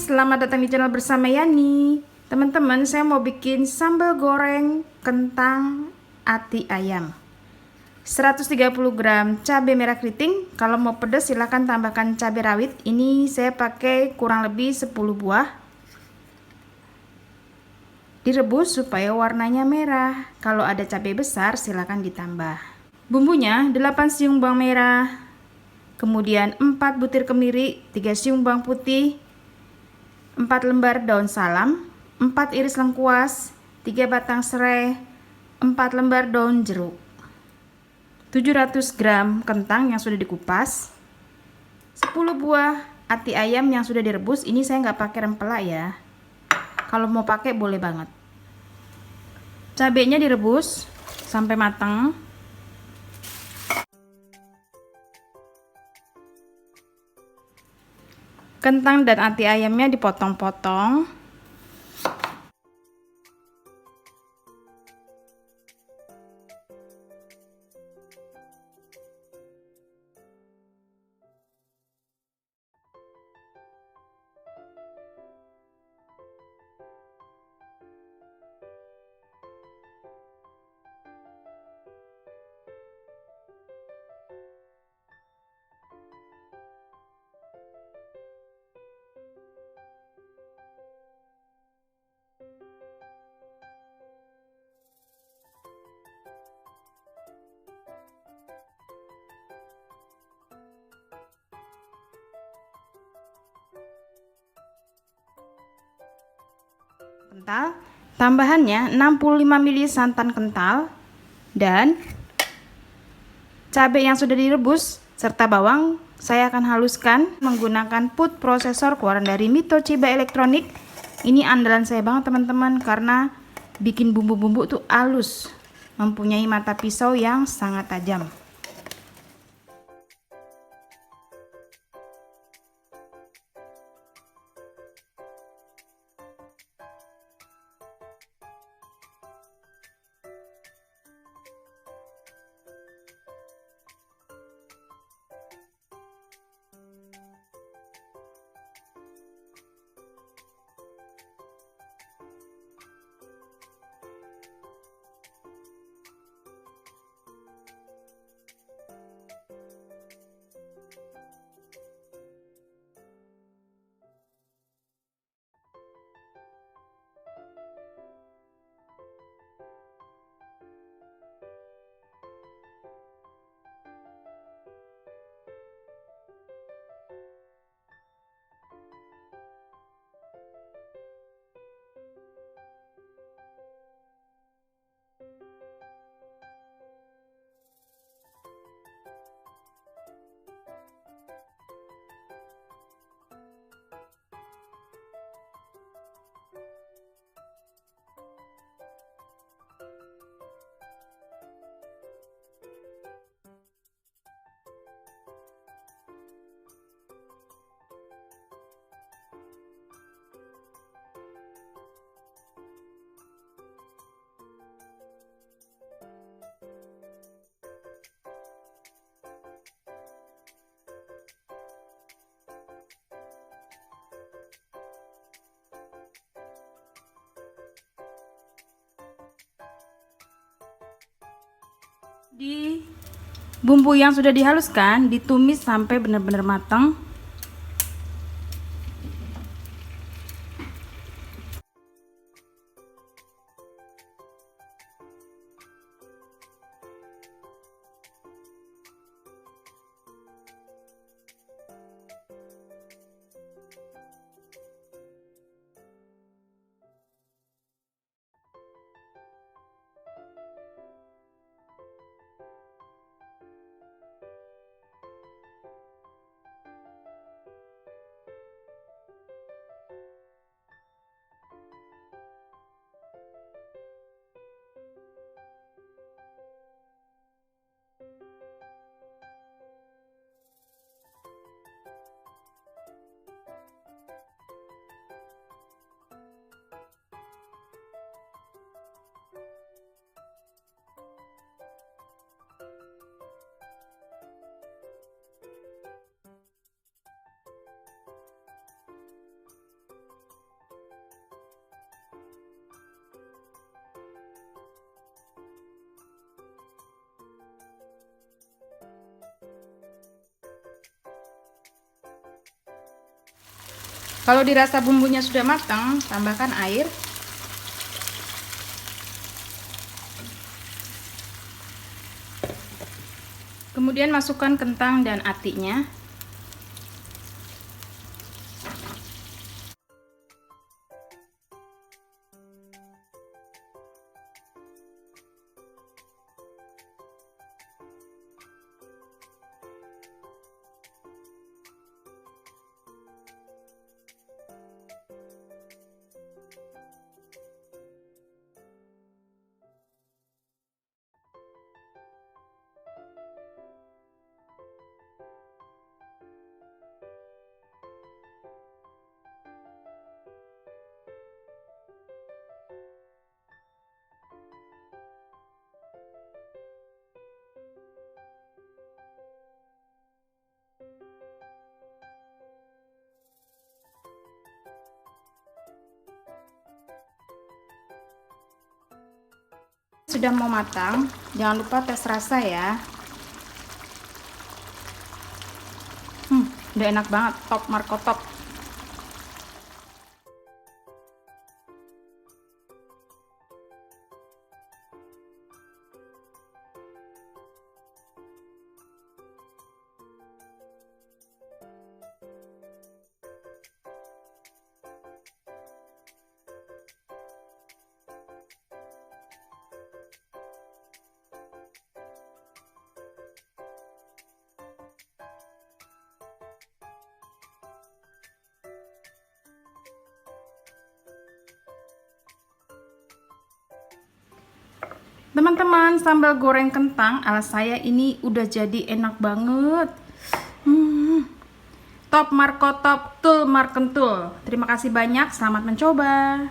selamat datang di channel bersama Yani. Teman-teman, saya mau bikin sambal goreng kentang ati ayam. 130 gram cabai merah keriting. Kalau mau pedas silahkan tambahkan cabai rawit. Ini saya pakai kurang lebih 10 buah. Direbus supaya warnanya merah. Kalau ada cabai besar silahkan ditambah. Bumbunya 8 siung bawang merah, kemudian 4 butir kemiri, 3 siung bawang putih, 4 lembar daun salam, 4 iris lengkuas, 3 batang serai, 4 lembar daun jeruk, 700 gram kentang yang sudah dikupas, 10 buah ati ayam yang sudah direbus. Ini saya nggak pakai rempela ya, kalau mau pakai boleh banget. Cabenya direbus sampai matang. Kentang dan ati ayamnya dipotong-potong. Kental, tambahannya 65 ml santan kental dan cabai yang sudah direbus serta bawang. Saya akan haluskan menggunakan food processor keluaran dari Mito Chiba Elektronik. Ini andalan saya banget teman-teman, karena bikin bumbu-bumbu tuh halus, mempunyai mata pisau yang sangat tajam. Di bumbu yang sudah dihaluskan ditumis sampai benar-benar matang. Kalau dirasa bumbunya sudah matang, tambahkan air. Kemudian masukkan kentang dan atinya. Sudah mau matang, jangan lupa tes rasa ya. Udah enak banget, top Marco top. Teman-teman, sambal goreng kentang ala saya ini udah jadi enak banget. Top Marco top, tul markentul. Terima kasih banyak, selamat mencoba.